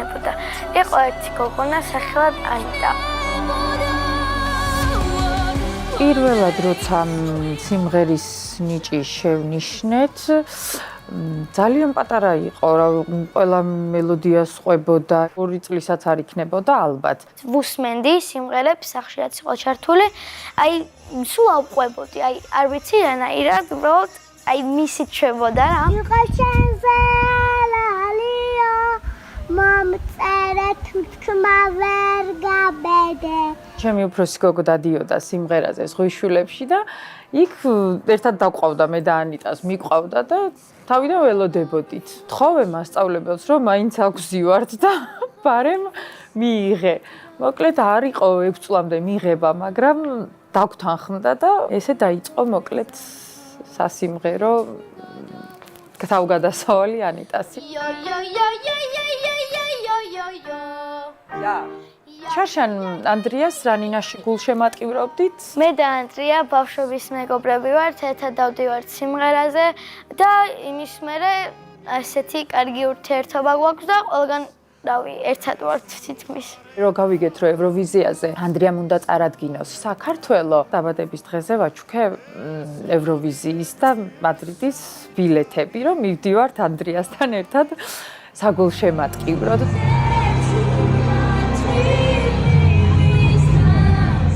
იქნებოდა. იყო ერთი გოგონა სახელად ანიტა. პირველად როცა სიმღერის ნიჭი შევნიშნეთ, ძალიან პატარა იყო, ყველა მელოდიას ყვებოდა, 2 წლისაც არ იქნებოდა ალბათ. ვუსმენდი სიმღერებს სახშირად იყო ჩართული, აი სულ ავყვებოდი, აი არ ვიცი რანაირად, უბრალოდ აი მისით შვებოდა რა. იყო შენზე ლალიო, მომწერე თვითკმა ვერ გაბედე. ჩემი უფროსი გოგო დადიოდა სიმღერაზე ზღვიშვილებში და იქ ერთად დავყავდა მე და ანიტას მიყვავდა და თავიდან ველოდებოდით. თხოვე მასწავლებელს რომ მაინც აგზივართ და ბარემ მიიღე. მოკლედ არ იყო 6 წლამდე მიღება, მაგრამ დაგთანხმდა და ესე დაიწყო მოკლედ სასიმღერო თავგადასავალი ანიტასი. ჩაშან ანდრიას რანინაში გულშემატკივრობდით? მე და ანდრია ბავშვობის მეგობრები ვართ, ერთად დავდივართ სიმღერაზე და იმის მერე ასეთი კარგი ურთიერთობა გვაქვს და ყველგან რავი, ერთად ვართ თითქმის. რო გავიგეთ, რომ ევროვიზიაზე ანდრიამ უნდა წარადგინოს საქართველო, დაბადების დღეზე ვაჩუქე ევროვიზიის და მადრიდის ბილეთები, რომ მივდივართ ანდრიასთან ერთად საგულშემატკივროდ.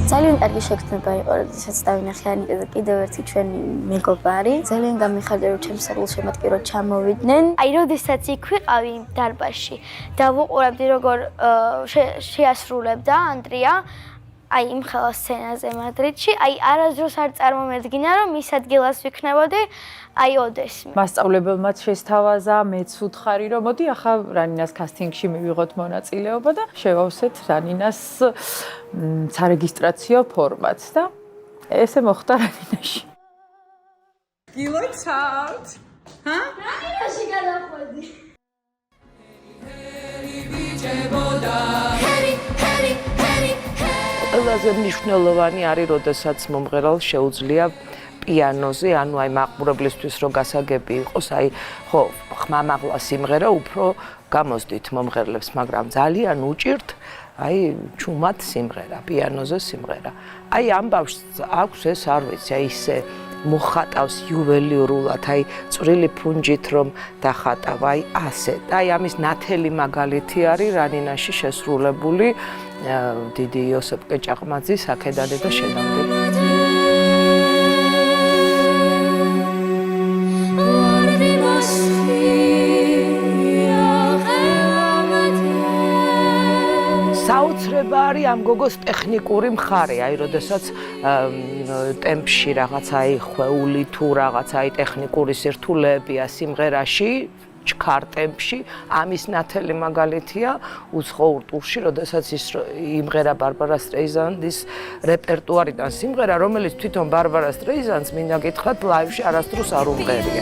ძალიან კარგი შეგრძნება იყო, როდესაც დავინახე ანიტა და კიდევ ერთი ჩვენი მეგობარი. ძალიან გამიხარდა, რომ ჩემს საგულშემატკივროდ ჩამოვიდნენ. აი, როდესაც იქ ვიყავი დარბაზში და ვუყურებდი, როგორ შეასრულებდა ანდრია, აი, იმხელა სცენაზე მადრიდში, აი, არასდროს არ წარმომედგინა, რომ მის ადგილას ვიქნებოდი, აი, ოდესმე. მასწავლებელმაც შესთავაზა, მეც უთხარი, რომ მოდი ახლა რანინას კასტინგში მივიღოთ მონაწილეობა და შევავსეთ რანინას სარეგისტრაციო ფორმაც და ესე მოხდა რანინაში. გილოცავთ? ჰა? რანინაში გადახვედი. ყველაზე მნიშვნელოვანი არის, როდესაც მომღერალს შეუძლია პიანოზე, ანუ აი მაყურებლისთვის რო გასაგები იყოს, აი ხო, ხმამაღლა სიმღერა უფრო გამოსდით მომღერლებს, მაგრამ ძალიან უჭირთ აი ჩუმად სიმღერა, პიანოზე სიმღერა. აი ამ ბავშვს აქვს ეს არ ვიცი, აი ისე მოხატავს იუველირულად, აი წვრილი ფუნჯით რომ დახატავ, აი ასე. და აი ამის ნათელი მაგალითი არის რანინაში შესრულებული დიდი იოსებ კეჭაყმაძის აქედანე და შენამდე. საოცრება არის ამ გოგოს ტექნიკური მხარე, აი როდესაც ტემპში რაღაცა აი ხვეული თუ რაღაცა აი ტექნიკური სირთულეებია სიმღერაში, ჩქარ ტემპში, ამის ნათელი მაგალითია უცხოურ ტურში, როდესაც ის იმღერა ბარბარა სტრეიზანდის რეპერტუარიდან სიმღერა, რომელიც თვითონ ბარბარა სტრეიზანდს მინდა გითხრათ ლაივში არასდროს არ უმღერია.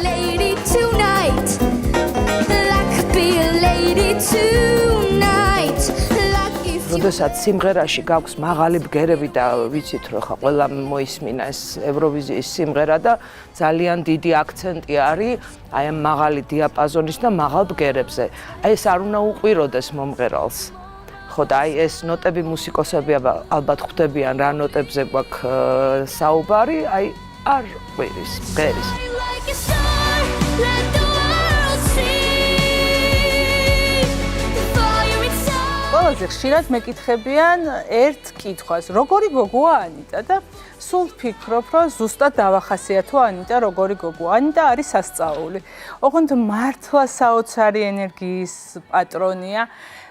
როდესაც სიმღერაში გაქვს მაღალი ბგერები და ვიცით რომ ხა ყველა მოისმინა ეს ევროვიზიის სიმღერა და ძალიან დიდი აქცენტი არის აი ამ მაღალი დიაპაზონის და მაღალ ბგერებზე. აი ეს არ უნდა უყვიროდეს მომღერალს. ხო და აი ეს ნოტები მუსიკოსები ალბათ ხვდებიან რა ნოტებზე გვაქვს საუბარი, აი არ ყვირის ბგერის. ყველაზე ხშირად მეკითხებიან ერთ კითხვას, როგორი გოგოა ანიტა და სულ ვფიქრობ, რომ ზუსტად დავახასიათო ანიტა როგორი გოგოა. ანიტა არის სასწაული. ოღონდ მართლა საოცარი ენერგიის პატრონია,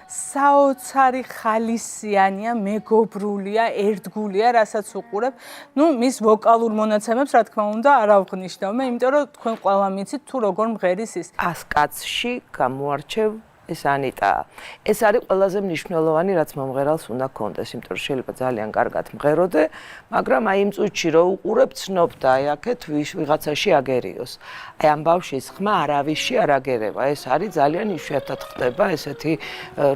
საოცარი ხალისიანია, მეგობრულია, ერთგულია, რასაც უყურებ. მის ვოკალურ მონაცემებს, რა თქმა უნდა, არ ავღნიშნავ მე, იმიტომ რომ თქვენ ყველა მიცით თუ როგორ მღერის ის. 100 კაცში გამოარჩევ ეს ანიტაა. ეს არის ყველაზე მნიშვნელოვანი, რაც მომღერალს უნდა კონდეს, იმიტომ რომ შეიძლება ძალიან კარგად მღეროდე, მაგრამ აი იმ წუთში რო უყურებ, ცნობ და აი აქეთ ვიღაცაში აგერიოს. აი ამ ბავშვის ხმა არავისში არ აგერება. ეს არის ძალიან იშვიათად ხდება ესეთი,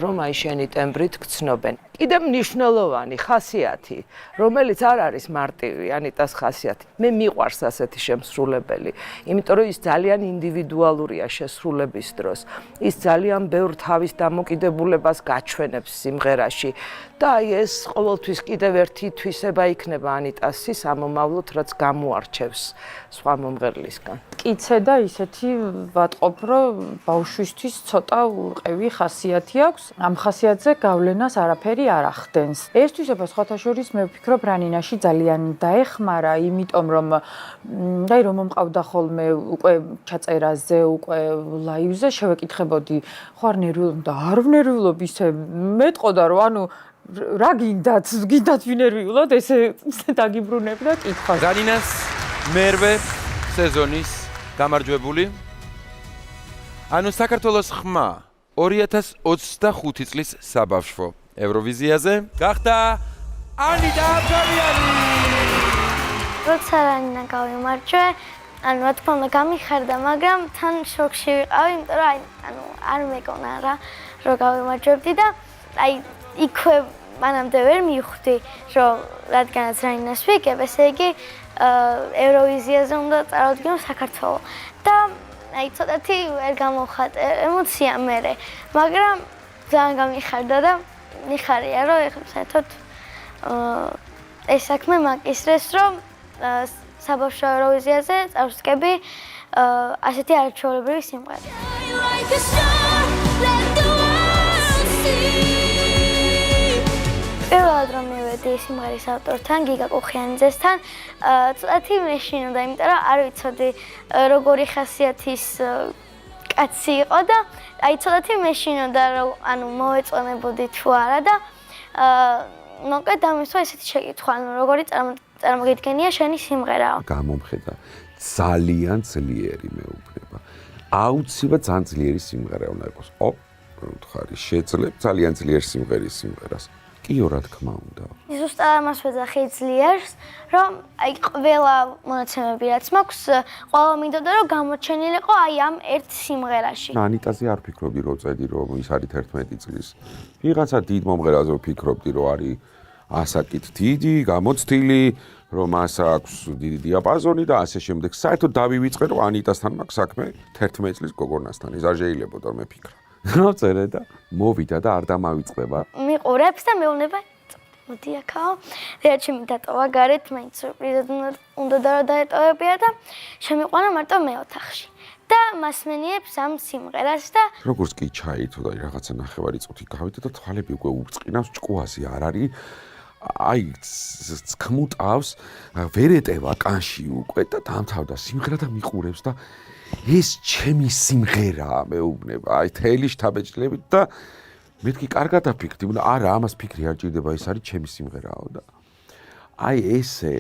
რომ აი შენი ტემბრით გცნობენ. კიდევ მნიშვნელოვანი ხასიათი, რომელიც არ არის მარტივი ანიტას ხასიათი. მე მიყვარს ასეთი შემსრულებელი, იმიტომ რომ ის ძალიან ინდივიდუალურია შესრულების დროს. ის ძალიან ბევრ თავის დამოკიდებულებას გაჩვენებს სიმღერაში და აი ეს ყოველთვის კიდევ ერთი თვისება იქნება ანიტას სამომავლოდ, რაც გამოარჩევს სხვა მომღერლისგან. მტკიცე და ისეთი ვატყობ, რომ ბავშვისთვის ცოტა ურყევი ხასიათი აქვს. ამ ხასიათზე გავლენას არაფერი არ ახდენს. ეს თვისება სხვათა შორის მე ვფიქრობ რანინაში ძალიან დაეხმარა, იმიტომ რომ აი რომ მომყავდა ხოლმე უკვე ჩაწერაზე, უკვე ლაივზე შევეკითხებოდი, ხო არ ნერვიულობდა, არ ვნერვიულობ ისე მეტყოდა რომ ანუ რა გინდათ ვინერვიულოთ, ესე დაგიბრუნებდა კითხვას. რანინას მერვე სეზონის გამარჯვებული. ანუ საქართველოს ხმა 2025 წლის საბავშვო ევროვიზიაზე გახდა ანიტა აბჯარიანი. როცა რანა გავიმარჯვე, ანუ რა თქმა უნდა გამიხარდა, მაგრამ თან შოკში ვიყავი, იმიტომ რომ ანუ არ მეკონა რა, რომ გავიმარჯვებდი და აი იქვე მანამდე ვერ მივხვდი, რომ რადგანაც რაინას ვიგებ, ესე იგი ევროვიზიაზე უნდა წარადგინო საქართველო. და აი ცოტათი ვერ გამოვხატე ემოცია მერე, მაგრამ ძალიან გამიხარდა და მიხარია, რომ ეხლა საერთოდ ეს საქმე მაკისრეს, რომ საბავშვო ევროვიზიაზე წარვსკები ასეთი არაჩვეულებრივი სიმღერა. პირველად რომ მივედი სიმღერის ავტორთან, გიგა კუხიანიძესთან, ცოტათი მეშინოდა, იმიტომ რომ არ ვიცოდი როგორი ხასიათის კაცი იყო და აი ცოტათი მეშინოდა, რომ ანუ მოვეწონებოდი თუ არა და მოკლედ დამისვა ესეთი შეკითხვა, ანუ როგორი წარმოგიდგენია შენი სიმღერა? გამომხედა ძალიან ძლიერი მეუბნება. აუცილებლად ძალიან ძლიერი სიმღერა უნდა იყოს. ხარი შეძლებ ძალიან ძლიერ სიმღერის სიმღერას. კიო რა თქმა უნდა. ზუსტად ამას ვეძახი ძლიერს, რომ აი ყველა მონაცემები რაც მაქვს, ყველა მინდოდა რომ გამოჩენილიყო აი ამ ერთ სიმღერაში. ანიტაზე არ ფიქრობდი რომ წერდი რომ ის არის 11 წლის. ვიღაცა დიდ მომღერალზე ვფიქრობდი რომ არის ასაკით დიდი, გამოცდილი, რომ მას აქვს დიდი დიაპაზონი და ასე შემდეგ. საერთოდ დავივიწყე რომ ანიტასთან მაქვს საქმე 11 წლის გოგონასთან. ის არ შეიძლებოდა მე ფიქრა. წერე და მოვიდა და არ დამავიწყდება. მიყურებს და მეუბნება მოდი აქაო. რეაჩემი დატოვა გარეთ, მაინც სურპრიზად უნდა დაეტოვებია და შემიყვანა მარტო მე ოთახში. და მასმენიებს ამ სიმღერას და როგორც კი ჩაირთო და რაღაცა ნახევარი წუთი გავიდა და თვალები უკვე უწყინავს, ჭკუასი არ არის. აი ქმუტავს, ვერ ეტევა კანში უკვე და დამთავრდა სიმღერა და მიყურებს და ეს ჩემი სიმღერაა მეუბნება. აი თელი შთაბეჭდილებით და მეთქი კარგად აფიქრდი, არა ამას ფიქრი არ ჭირდება, ეს არის ჩემი სიმღერაო და აი ესე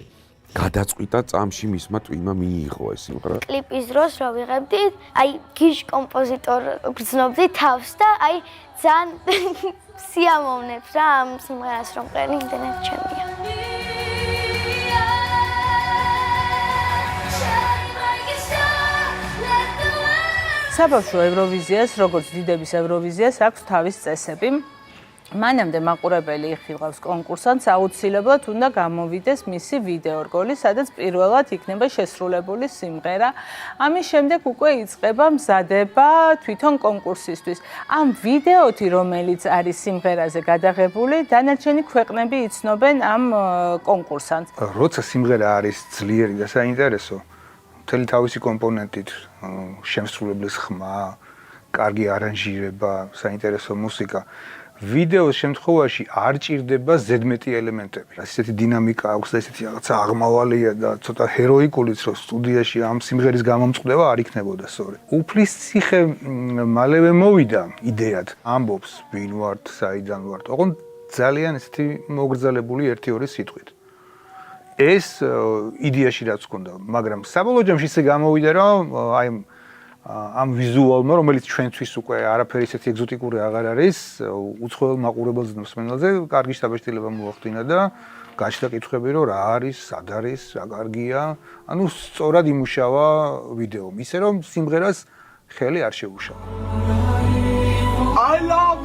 გადაწყვიტა წამში მისმა ტვინმა მიიღო ეს სიმღერა. კლიპის დროს რო ვიღებდი, აი გიჟ კომპოზიტორ გრძნობდი თავს და აი ძალიან სიამოვნებს რა ამ სიმღერას რომ ყენი იმდენად ჩემია. საბავშვო ევროვიზიას, როგორც დიდების ევროვიზიას, აქვს თავის წესები. მანამდე მაყურებელი იხილავს კონკურსანტს, აუცილებლად უნდა გამოვიდეს მისი ვიდეო რგოლი, სადაც პირველად იქნება შესრულებული სიმღერა. ამის შემდეგ უკვე იწყება მზადება თვითონ კონკურსისთვის. ამ ვიდეოთი, რომელიც არის სიმღერაზე გადაღებული, დანარჩენი ქვეყნები იცნობენ ამ კონკურსანტს. როცა სიმღერა არის ძლიერი და საინტერესო, მთელი თავისი კომპონენტით, შემსრულებლის ხმა, კარგი არანჟირება, საინტერესო მუსიკა, ვიდეოს შემთხვევაში არ ჭირდება ზედმეტი ელემენტები. ასეთი დინამიკა აქვს და ესეთი რაღაცა აღმავალია და ცოტა ჰეროიკულიც, რომ სტუდიაში ამ სიმღერის გამომწყდება არ იქნებოდა სწორი. უფლის ციხე მალევე მოვიდა იდეად, ამბობს ვინ ვართ, საიდან ვართ. ოღონდ ძალიან ესეთი მოგრძალებული 1-2 სიტყვით. ეს იდეაში რაც ჰქონდა, მაგრამ საბოლოო ჯამში ისე გამოვიდა, რომ აი ამ ვიზუალმა, რომელიც ჩვენთვის უკვე არაფერი ისეთი ეგზოტიკური აღარ არის, უცხოელ მაყურებელს და მსმენელზე კარგი შთაბეჭდილება მოახდინა და გაჩნდა კითხვები, რომ რა არის, სად არის, რა კარგია. ანუ სწორად იმუშავა ვიდეო, ისე რომ სიმღერას ხელი არ შეუშალა. I love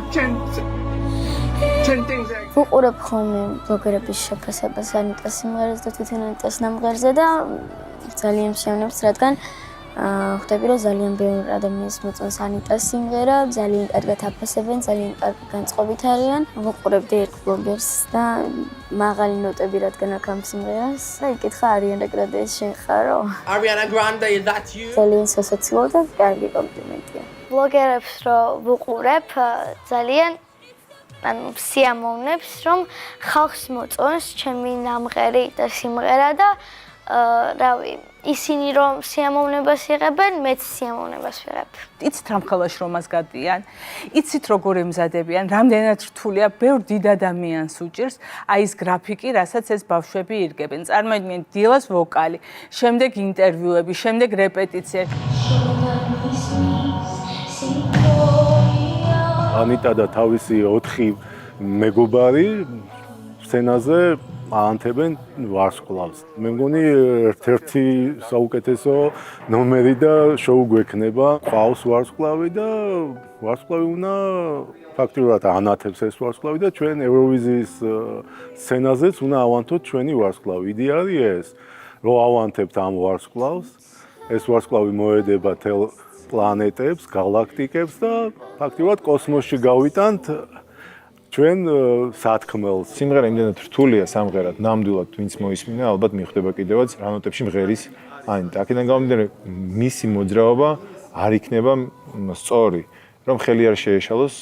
ვუყურებ ხოლმე ბლოგერების შეფასებას ანიტას სიმღერას და თვითონ ანიტას ნამღერზე და ძალიან მსიავნებს, რადგან ხვდები რომ ძალიან ბევრი ადამიანს მოწონს ანიტას სიმღერა, ძალიან კარგად აფასებენ, ძალიან კარგი განწყობით არიან. ვუყურებდი ერთ ბლოგერს და მაღალი ნოტები რადგან აქვს ამ სიმღერას. და იკითხა Ariana Grande-ს შენ ხარო? Ariana Grande, is that you? ძალიან სასაცილო და კარგი კომპლიმენტია. ბლოგერებს რო ვუყურებ ძალიან ანუ სიამოვნებს რომ ხალხს მოწონს ჩემი ნამღერი და სიმღერა და რავი ისინი რომ სიამოვნებას იღებენ მეც სიამოვნებას ვიღებ. იცით რამ ხელაში რომ მას გადიან? იცით როგორ ემზადებიან? რამდენად რთულია? ბევრ დიდ ადამიანს უჭირს აი ეს გრაფიკი, რასაც ეს ბავშვები ირგებენ. წარმოიდგინეთ დილას ვოკალი, შემდეგ ინტერვიუები, შემდეგ რეპეტიცია. ანიტა და თავისი 4 მეგობარი სცენაზე აანთებენ ვარსკვლავს. მე მგონი ერთ-ერთი საუკეთესო ნომერი და შოუ გვექნება. ყავს ვარსკვლავი და ვარსკვლავი უნდა ფაქტიურად ანათებს ეს ვარსკვლავი და ჩვენ ევროვიზიის სცენაზეც უნდა ავანთოთ ჩვენი ვარსკვლავი. იდეა არის ეს, რომ ავანთებთ ამ ვარსკვლავს. ეს ვარსკვლავი მოედება თელ პლანეტებს, გალაქტიკებს და ფაქტიურად კოსმოსში გავიტანთ ჩვენ სათქმელს. სიმღერა იმდენად რთულია სამღერად, ნამდვილად ვინც მოისმინა, ალბათ მიხვდება კიდევაც რა ნოტებში მღერის ანიტა. აქედან გამომდინარე, მისი მოძრაობა არ იქნება სწორი, რომ ხელი არ შეეშალოს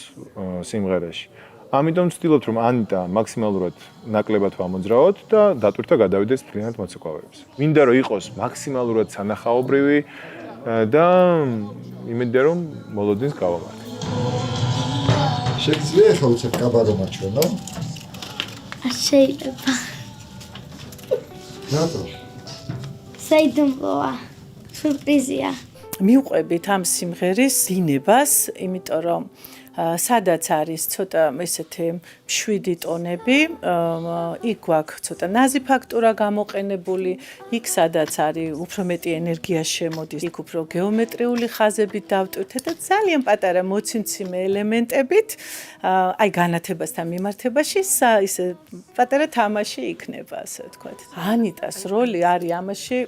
სიმღერაში. ამიტომ ვცდილობთ, რომ ანიტა მაქსიმალურად ნაკლებად ვამოძრაოთ და დატვირთვა გადავიდეს ფრინად მოცეკვავეებს. მინდა რომ იყოს მაქსიმალურად სანახაობრივი და იმედია რომ მოლოდინს გავამართლებ. შეგიძლია ახლა უცებ კაბარო მაჩვენო? შეიძლება. რატო? საიდუმლოა. სურპრიზია. მივყვებით ამ სიმღერის დინებას, იმიტომ რომ სადაც არის ცოტა ესეთი მშვიდი ტონები, იქ გვაქვს ცოტა ნაზი ფაქტურა გამოყენებული, იქ სადაც არის უფრო მეტი ენერგია შემოდის, იქ უფრო გეომეტრიული ხაზებით დავტვირთეთ და ძალიან პატარა მოციმციმე ელემენტებით, აი განათებასთან მიმართებაში ისე პატარა თამაში იქნება, ასე ვთქვათ. ანიტას როლი არის ამაში,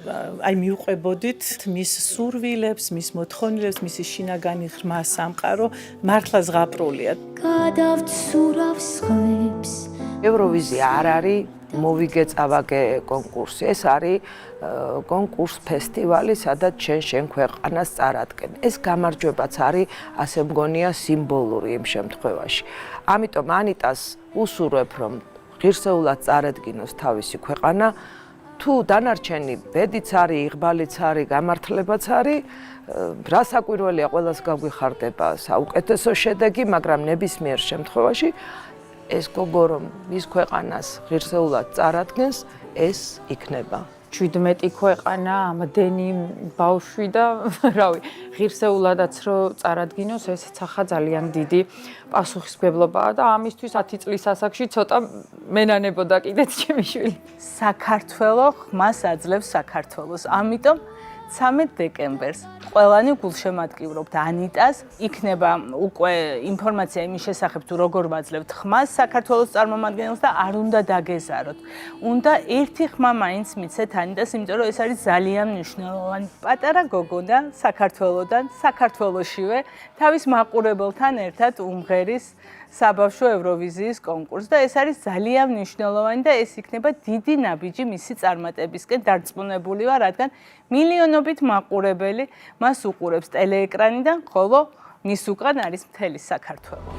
აი მივყვებოდით მის სურვილებს, მის მოთხოვნილებს, მისი შინაგანი ღრმა სამყარო, მართლა ზღაპრულია. გადავცურავს ხვებს. ევროვიზია არ არის მოვიგე წავაგე კონკურსი. ეს არის კონკურს ფესტივალი, სადაც შენ ქვეყანას წარადგენ. ეს გამარჯვებაც არის, ასე მგონია, სიმბოლური იმ შემთხვევაში. ამიტომ ანიტას უსურვებ, რომ ღირსეულად წარადგინოს თავისი ქვეყანა. თუ დანარჩენი ბედიც არის, იღბალიც არის, გამართლებაც არის, რა საკვირველია ყველას გაგვიხარდება საუკეთესო შედეგი, მაგრამ ნებისმიერ შემთხვევაში ეს გოგო რომ მის ქვეყანას ღირსეულად წარადგენს, ეს იქნება. 17 ქვეყანა, ამდენი ბავშვი და რავი, ღირსეულადაც რო წარადგინოს, ესეც ახლა ძალიან დიდი პასუხისმგებლობაა და ამისთვის 10 წლის ასაკში ცოტა მენანებოდა კიდეც ჩემი შვილი. საქართველო ხმას აძლევს საქართველოს. ამიტომ 13 დეკემბერს ყველანი გულშემატკივრობთ ანიტას, იქნება უკვე ინფორმაცია იმის შესახებ თუ როგორ ვაძლევთ ხმას საქართველოს წარმომადგენელს და არ უნდა დაგეზაროთ. უნდა ერთი ხმა მაინც მიცეთ ანიტას, იმიტომ რომ ეს არის ძალიან მნიშვნელოვანი. პატარა გოგონა საქართველოდან, საქართველოშივე თავის მაყურებელთან ერთად უმღერის საბავშვო ევროვიზიის კონკურსს და ეს არის ძალიან მნიშვნელოვანი და ეს იქნება დიდი ნაბიჯი მისი წარმატებისკენ დარწმუნებული ვარ, რადგან მილიონობით მაყურებელი მას უყურებს ტელეეკრანიდან, ხოლო მის უკან არის მთელი საქართველო.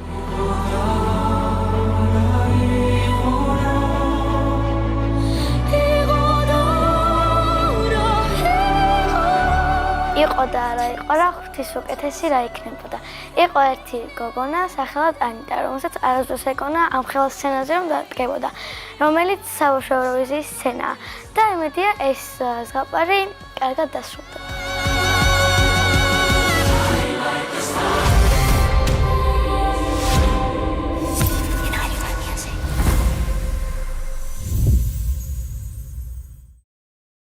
იყო და არა იყო რა ღვთის უკეთესი რა იქნებოდა. იყო ერთი გოგონა სახელად ანიტა, რომელსაც არასდროს ეკონა ამ ხელა სცენაზე რომ დადგებოდა, რომელიც საბავშვო ევროვიზიის სცენაა და იმედია ეს ზღაპარი კარგად დასრულდება.